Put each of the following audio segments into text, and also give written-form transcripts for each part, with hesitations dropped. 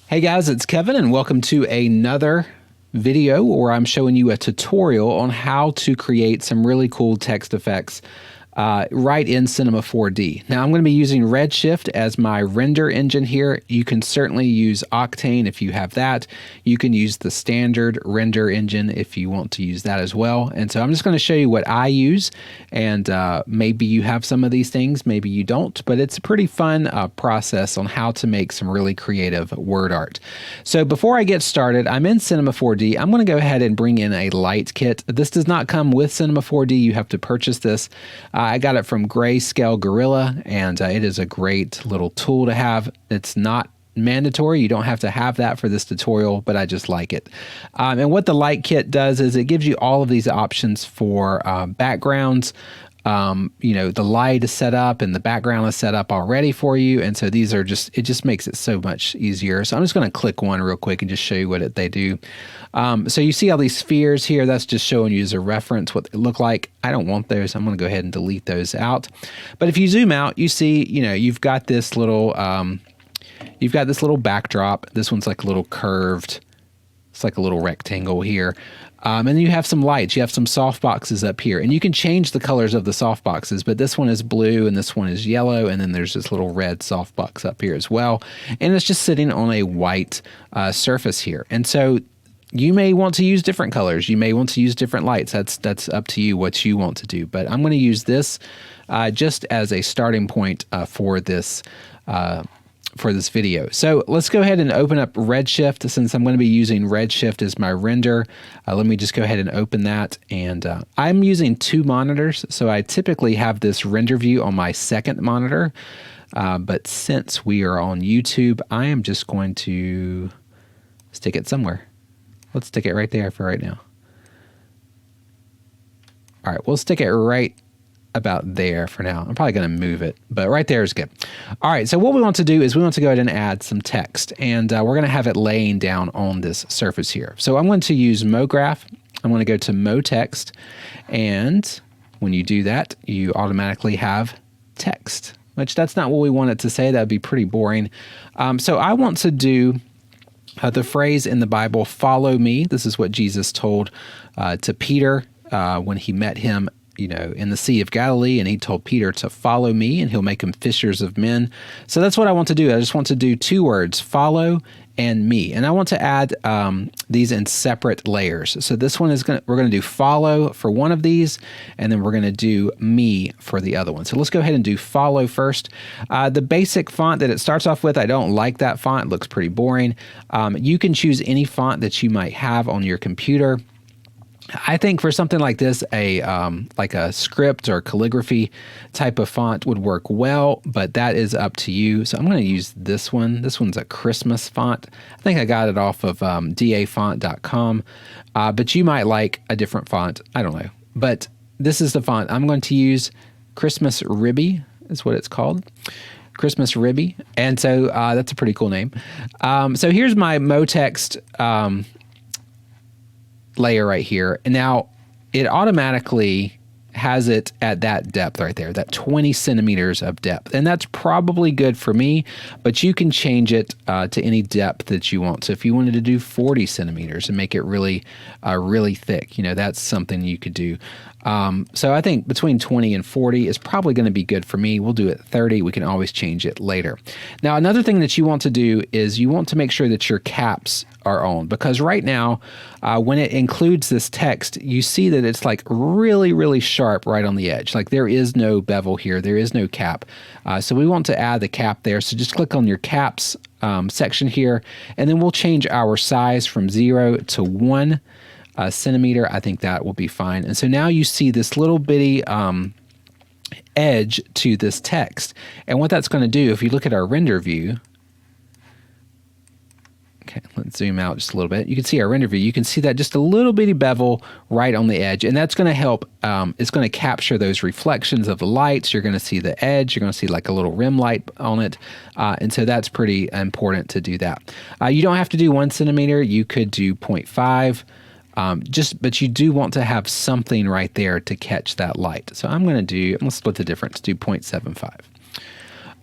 Hey guys, it's Kevin and welcome to another video where I'm showing you a tutorial on how to create some really cool text effects right in Cinema4D. Now I'm going to be using Redshift as my render engine here. You can certainly use Octane if you have that. You can use the standard render engine if you want to use that as well. And so I'm just going to show you what I use, and maybe you have some of these things, maybe you don't, but it's a pretty fun process on how to make some really creative word art. So before I get started, I'm in Cinema4D. I'm going to go ahead and bring in a light kit. This does not come with Cinema4D. You have to purchase this. I got it from Grayscale Gorilla, and it is a great little tool to have. It's not mandatory. You don't have to have that for this tutorial, but I just like it. And what the light kit does is it gives you all of these options for backgrounds. You know, the light is set up and the background is set up already for you. And so these are just, it just makes it so much easier. So I'm just going to click one real quick and just show you what they do. So you see all these spheres here. That's just showing you as a reference what they look like. I don't want those. I'm going to go ahead and delete those out. But if you zoom out, you see, you know, you've got this little backdrop. This one's like a little curved. It's like a little rectangle here. And then you have some lights. You have some soft boxes up here. And you can change the colors of the soft boxes, but this one is blue and this one is yellow. And then there's this little red soft box up here as well. And it's just sitting on a white surface here. And so you may want to use different colors. You may want to use different lights. That's up to you what you want to do. But I'm going to use this just as a starting point for this video. So let's go ahead and open up Redshift. Since I'm going to be using Redshift as my render, let me just go ahead and open that. And I'm using two monitors, so I typically have this render view on my second monitor. But since we are on YouTube, I am just going to stick it somewhere. Let's stick it right there for right now. All right, we'll stick it right about there for now. I'm probably going to move it, but right there is good. All right, so what we want to do is we want to go ahead and add some text, and we're going to have it laying down on this surface here. So I'm going to use MoGraph. I'm going to go to MoText, and when you do that, you automatically have text, which that's not what we want it to say. That would be pretty boring. So I want to do the phrase in the Bible, "Follow me." This is what Jesus told to Peter when he met him, you know, in the Sea of Galilee, and he told Peter to follow me and he'll make him fishers of men. So that's what I want to do. I just want to do two words, follow and me. And I want to add these in separate layers. So this one is we're going to do follow for one of these, and then we're going to do me for the other one. So let's go ahead and do follow first. The basic font that it starts off with, I don't like that font. It looks pretty boring. You can choose any font that you might have on your computer. I think for something like this, like a script or calligraphy type of font would work well, but that is up to you. So I'm going to use this one. This one's a Christmas font. I think I got it off of dafont.com, but you might like a different font. I don't know, but this is the font I'm going to use. Christmas Ribby is what it's called. Christmas Ribby. And so that's a pretty cool name. So here's my MoText layer right here. And now it automatically has it at that depth right there, that 20 centimeters of depth. And that's probably good for me, but you can change it to any depth that you want. So if you wanted to do 40 centimeters and make it really, really thick, you know, that's something you could do. So I think between 20 and 40 is probably going to be good for me. We'll do it 30. We can always change it later. Now, another thing that you want to do is you want to make sure that your caps are on, because right now, when it includes this text, you see that it's like really, really sharp right on the edge. Like there is no bevel here. There is no cap. So we want to add the cap there. So just click on your caps section here, and then we'll change our size from 0 to 1 centimeter. I think that will be fine. And so now you see this little bitty edge to this text. And what that's going to do, if you look at our render view, okay, let's zoom out just a little bit. You can see our render view. You can see that just a little bitty bevel right on the edge. And that's going to help. It's going to capture those reflections of the lights. You're going to see the edge. You're going to see like a little rim light on it. And so that's pretty important to do that. You don't have to do 1 centimeter. You could do 0.5. But you do want to have something right there to catch that light. So I'm going to split the difference, do 0.75.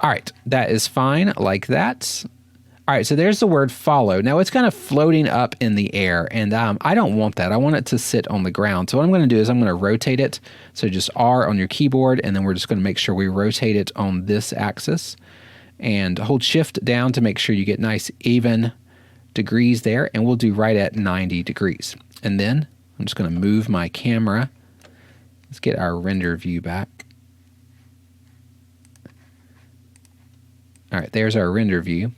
All right, that is fine like that. All right, so there's the word follow. Now it's kind of floating up in the air, and I don't want that. I want it to sit on the ground. So what I'm going to do is I'm going to rotate it. So just R on your keyboard, and then we're just going to make sure we rotate it on this axis. And hold Shift down to make sure you get nice even degrees there, and we'll do right at 90 degrees. And then I'm just going to move my camera. Let's get our render view back. All right, there's our render view.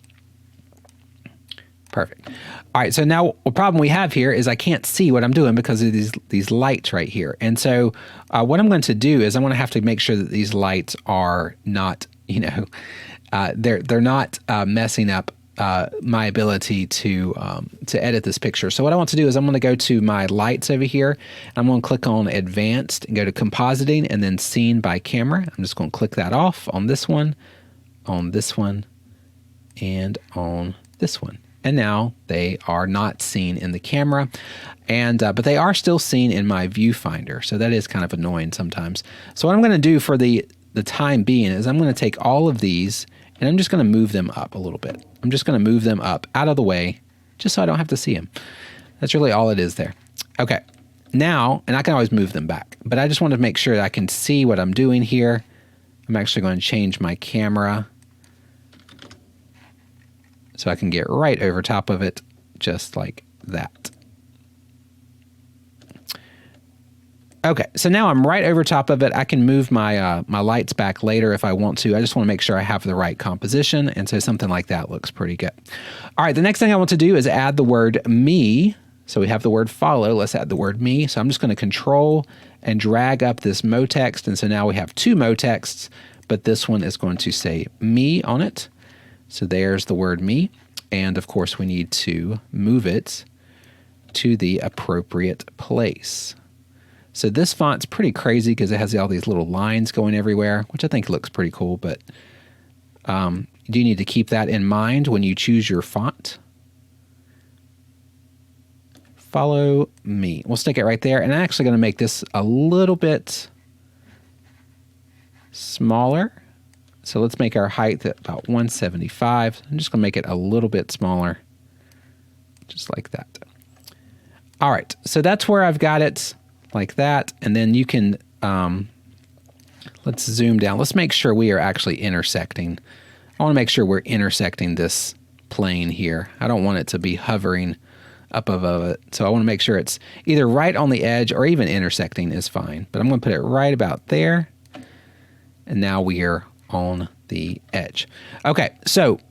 Perfect. All right, so now the problem we have here is I can't see what I'm doing because of these lights right here. And so what I'm going to do is I'm going to have to make sure that these lights are not, they're not messing up my ability to edit this picture. So what I want to do is I'm going to go to my lights over here. And I'm going to click on Advanced and go to Compositing and then Scene by Camera. I'm just going to click that off on this one, and on this one. And now they are not seen in the camera, and but they are still seen in my viewfinder. So that is kind of annoying sometimes. So what I'm going to do for the time being is I'm going to take all of these and I'm just going to move them up a little bit. I'm just going to move them up out of the way just so I don't have to see them. That's really all it is there. Okay, now, and I can always move them back, but I just want to make sure that I can see what I'm doing here. I'm actually going to change my camera so I can get right over top of it, just like that. Okay, so now I'm right over top of it. I can move my my lights back later if I want to. I just want to make sure I have the right composition, and so something like that looks pretty good. All right, the next thing I want to do is add the word me. So we have the word follow. Let's add the word me. So I'm just going to control and drag up this mo text, and so now we have two mo texts, but this one is going to say me on it. So there's the word me, and of course we need to move it to the appropriate place. So this font's pretty crazy because it has all these little lines going everywhere, which I think looks pretty cool, but you do need to keep that in mind when you choose your font. Follow me. We'll stick it right there, and I'm actually going to make this a little bit smaller. So let's make our height at about 175. I'm just going to make it a little bit smaller, just like that. All right, so that's where I've got it like that. And then you can, let's zoom down. Let's make sure we are actually intersecting. I want to make sure we're intersecting this plane here. I don't want it to be hovering up above it. So I want to make sure it's either right on the edge or even intersecting is fine. But I'm going to put it right about there. And now we are on the edge. Okay, so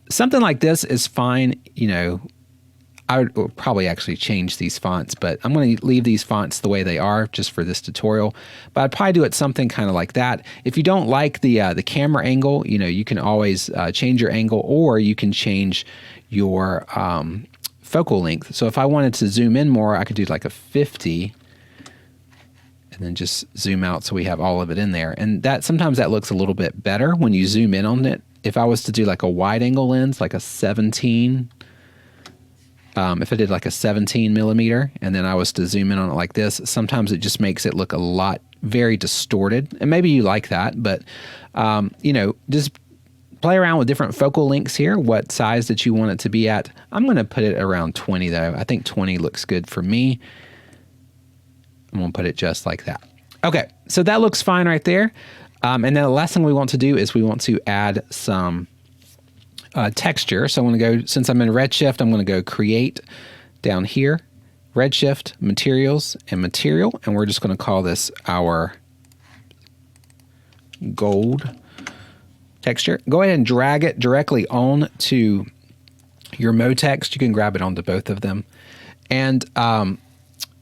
something like this is fine. You know, I would probably actually change these fonts, but I'm going to leave these fonts the way they are just for this tutorial. But I'd probably do it something kind of like that. If you don't like the camera angle, you know, you can always change your angle, or you can change your focal length. So if I wanted to zoom in more, I could do like a 50. And then just zoom out so we have all of it in there. And that sometimes that looks a little bit better when you zoom in on it. If I was to do like a wide angle lens, like a 17, if I did like a 17 millimeter, and then I was to zoom in on it like this, sometimes it just makes it look a lot very distorted. And maybe you like that, but you know, just play around with different focal lengths here, what size that you want it to be at. I'm going to put it around 20 though. I think 20 looks good for me. I'm going to put it just like that. Okay, so that looks fine right there. And then the last thing we want to do is we want to add some texture. So I'm going to go, since I'm in Redshift, I'm going to go Create down here, Redshift, Materials, and Material. And we're just going to call this our gold texture. Go ahead and drag it directly on to your mo text. You can grab it onto both of them. And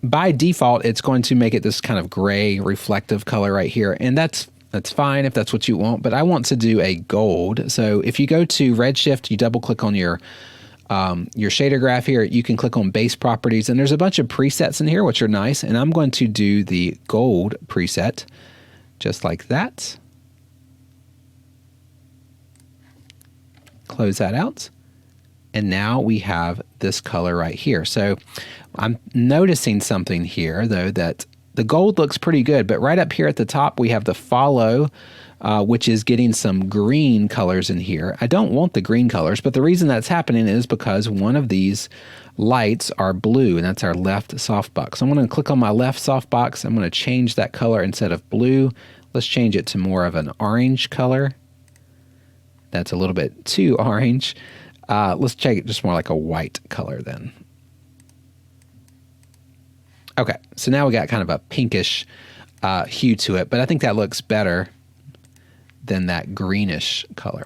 by default, it's going to make it this kind of gray reflective color right here. And that's fine if that's what you want, but I want to do a gold. So if you go to Redshift, you double click on your shader graph here, you can click on base properties, and there's a bunch of presets in here, which are nice. And I'm going to do the gold preset just like that. Close that out. And now we have this color right here. So I'm noticing something here, though, that the gold looks pretty good, but right up here at the top, we have the follow, which is getting some green colors in here. I don't want the green colors, but the reason that's happening is because one of these lights are blue, and that's our left softbox. So I'm going to click on my left softbox. I'm going to change that color. Instead of blue, let's change it to more of an orange color. That's a little bit too orange. Let's check it just more like a white color then. Okay, so now we got kind of a pinkish hue to it, but I think that looks better than that greenish color.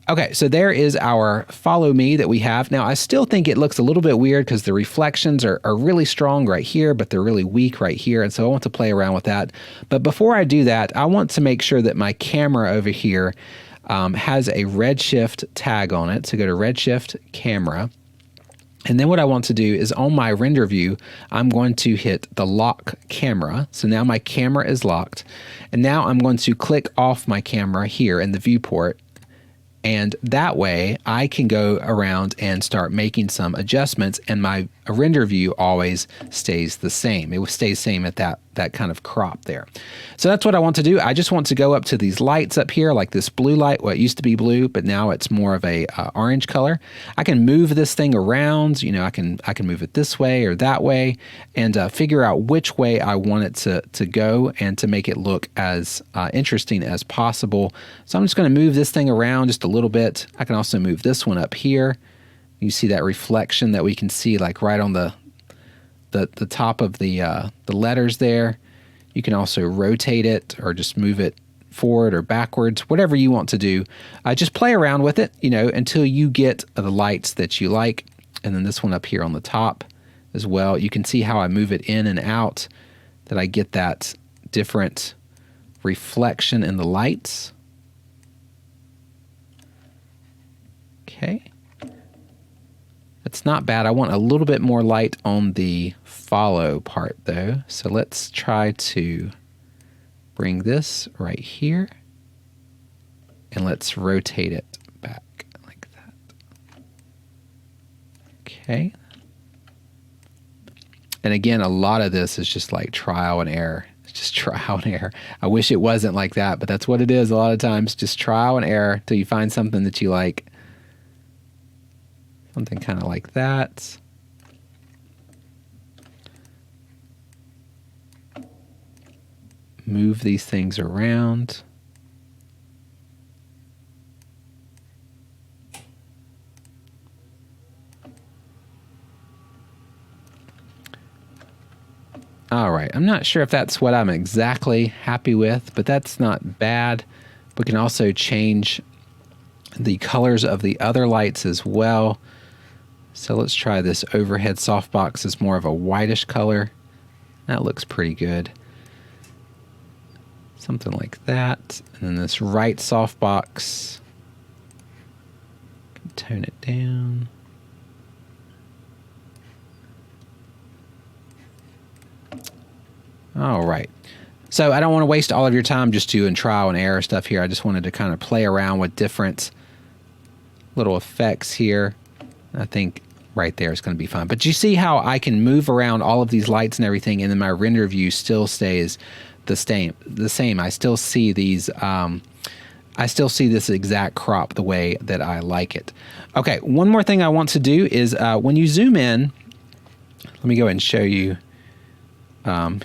Okay, so there is our follow me that we have. Now, I still think it looks a little bit weird because the reflections are really strong right here, but they're really weak right here, and so I want to play around with that. But before I do that, I want to make sure that my camera over here has a redshift tag on it. So go to redshift camera. And then what I want to do is on my render view, I'm going to hit the lock camera. So now my camera is locked. And now I'm going to click off my camera here in the viewport. And that way I can go around and start making some adjustments, and my render view always stays the same. It stays same at that kind of crop there. So that's what I want to do. I just want to go up to these lights up here, like this blue light. Well, it used to be blue, but now it's more of a orange color. I can move this thing around. You know, I can move it this way or that way, and figure out which way I want it to go and to make it look as interesting as possible. So I'm just going to move this thing around just a little bit. I can also move this one up here. You see that reflection that we can see like right on the top of the letters there. You can also rotate it or just move it forward or backwards, whatever you want to do. Just play around with it, you know, until you get the lights that you like. And then this one up here on the top as well. You can see how I move it in and out, that I get that different reflection in the lights. Okay. That's not bad. I want a little bit more light on the follow part though. So let's try to bring this right here, and let's rotate it back like that. Okay. And again, a lot of this is just like trial and error. It's just trial and error. I wish it wasn't like that, but that's what it is a lot of times. Just trial and error till you find something that you like. Something kind of like that. Move these things around. All right, I'm not sure if that's what I'm exactly happy with, but that's not bad. We can also change the colors of the other lights as well. So let's try this overhead softbox as more of a whitish color. That looks pretty good. Something like that. And then this right softbox, tone it down. All right. So I don't want to waste all of your time just doing trial and error stuff here. I just wanted to kind of play around with different little effects here. I think right there is going to be fun. But you see how I can move around all of these lights and everything, and then my render view still stays the same. I still see these. I still see this exact crop the way that I like it. Okay, one more thing I want to do is when you zoom in, let me go ahead and show you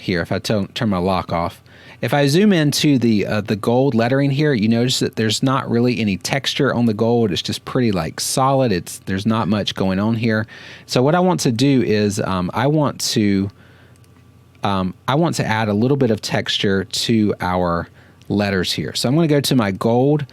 here. If I turn my lock off, if I zoom into the gold lettering here, you notice that there's not really any texture on the gold. It's just pretty like solid. There's not much going on here. So what I want to do is I want to add a little bit of texture to our letters here. So I'm going to go to my gold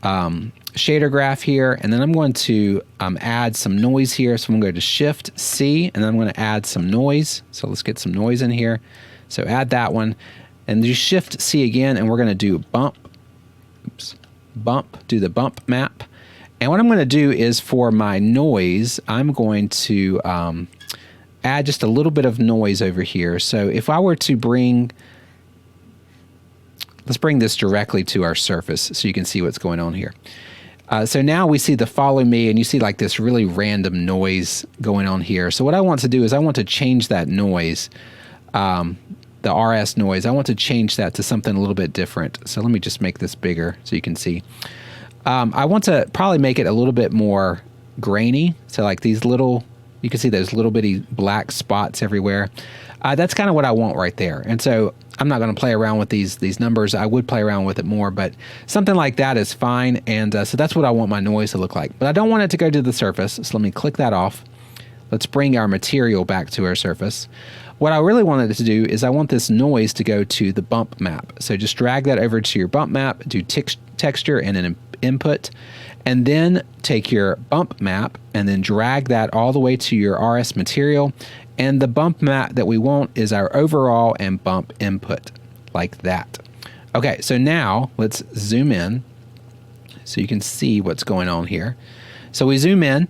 shader graph here, and then I'm going to add some noise here. So I'm going to go to Shift C, and then I'm going to add some noise. So let's get some noise in here. So add that one, and do Shift C again, and we're going to do bump. Do the bump map. And what I'm going to do is for my noise, I'm going to add just a little bit of noise over here. So if I were to let's bring this directly to our surface so you can see what's going on here. So now we see the follow me, and you see like this really random noise going on here. So what I want to do is I want to change that noise. The the RS noise, I want to change that to something a little bit different. So let me just make this bigger so you can see. I want to probably make it a little bit more grainy. So like these little, you can see those little bitty black spots everywhere. That's kind of what I want right there. And so I'm not going to play around with these numbers. I would play around with it more, but something like that is fine. And so that's what I want my noise to look like. But I don't want it to go to the surface. So let me click that off. Let's bring our material back to our surface. What I really wanted it to do is I want this noise to go to the bump map. So just drag that over to your bump map, do texture and an input, and then take your bump map and then drag that all the way to your RS material. And the bump map that we want is our overall and bump input, like that. Okay, so now let's zoom in so you can see what's going on here. So we zoom in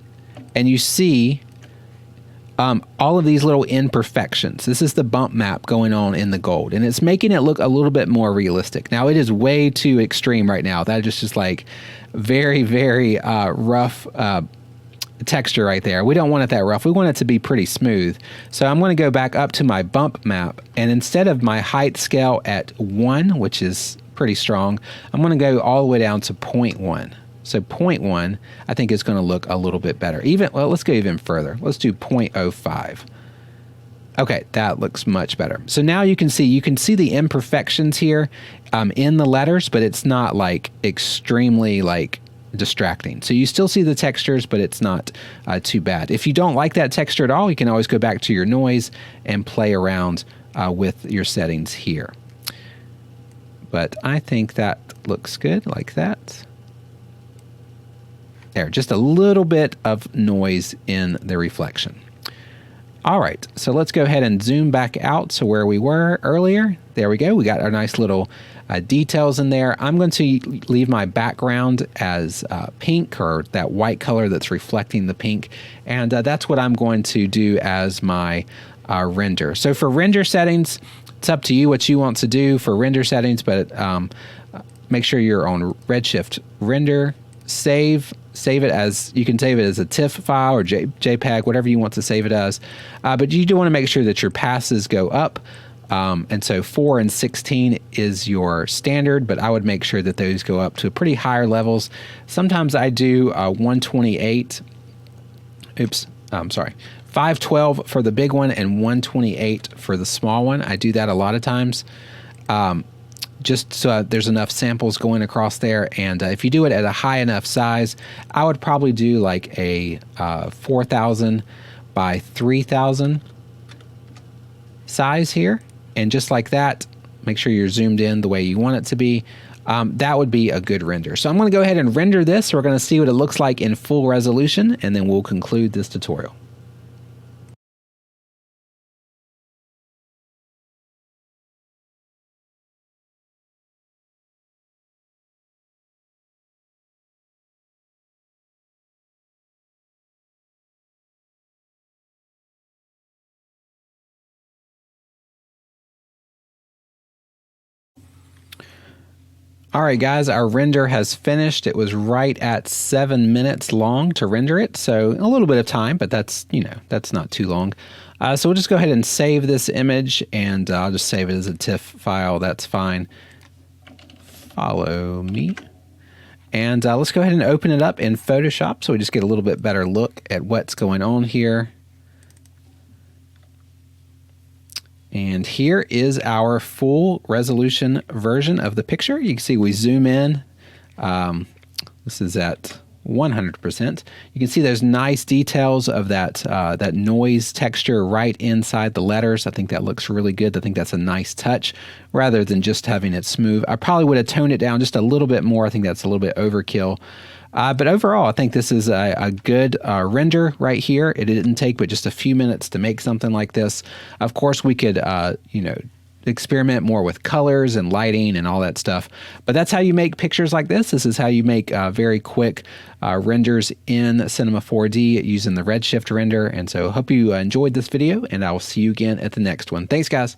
and you see all of these little imperfections. This is the bump map going on in the gold, and it's making it look a little bit more realistic. Now, it is way too extreme right now. That is just like very, very rough texture right there. We don't want it that rough. We want it to be pretty smooth. So I'm going to go back up to my bump map, and instead of my height scale at 1, which is pretty strong, I'm going to go all the way down to 0.1. So 0.1, I think is going to look a little bit better. Well, let's go even further. Let's do 0.05. Okay, that looks much better. So now you can see the imperfections here in the letters, but it's not like extremely like distracting. So you still see the textures, but it's not too bad. If you don't like that texture at all, you can always go back to your noise and play around with your settings here. But I think that looks good like that. There, just a little bit of noise in the reflection. All right, so let's go ahead and zoom back out to where we were earlier. There we go. We got our nice little details in there. I'm going to leave my background as pink, or that white color that's reflecting the pink. And that's what I'm going to do as my render. So for render settings, it's up to you what you want to do for render settings, but make sure you're on Redshift render, save it as, you can save it as a TIFF file or JPEG, whatever you want to save it as. But you do want to make sure that your passes go up. And so 4 and 16 is your standard, but I would make sure that those go up to pretty higher levels. Sometimes I do 128. Oops, I'm sorry. 512 for the big one and 128 for the small one. I do that a lot of times. Just so there's enough samples going across there. And if you do it at a high enough size, I would probably do like a 4,000 by 3,000 size here. And just like that, make sure you're zoomed in the way you want it to be. That would be a good render. So I'm going to go ahead and render this. We're going to see what it looks like in full resolution, and then we'll conclude this tutorial. All right, guys, our render has finished. It was right at 7 minutes long to render it. So a little bit of time, but that's, that's not too long. So we'll just go ahead and save this image, and I'll just save it as a TIFF file. That's fine. Follow me. And let's go ahead and open it up in Photoshop so we just get a little bit better look at what's going on here. And here is our full resolution version of the picture. You can see we zoom in. This is at 100%. You can see those nice details of that noise texture right inside the letters. I think that looks really good. I think that's a nice touch rather than just having it smooth. I probably would have toned it down just a little bit more. I think that's a little bit overkill. But overall, I think this is a good render right here. It didn't take but just a few minutes to make something like this. Of course, we could, experiment more with colors and lighting and all that stuff. But that's how you make pictures like this. This is how you make very quick renders in Cinema4D using the Redshift render. And so I hope you enjoyed this video, and I will see you again at the next one. Thanks, guys.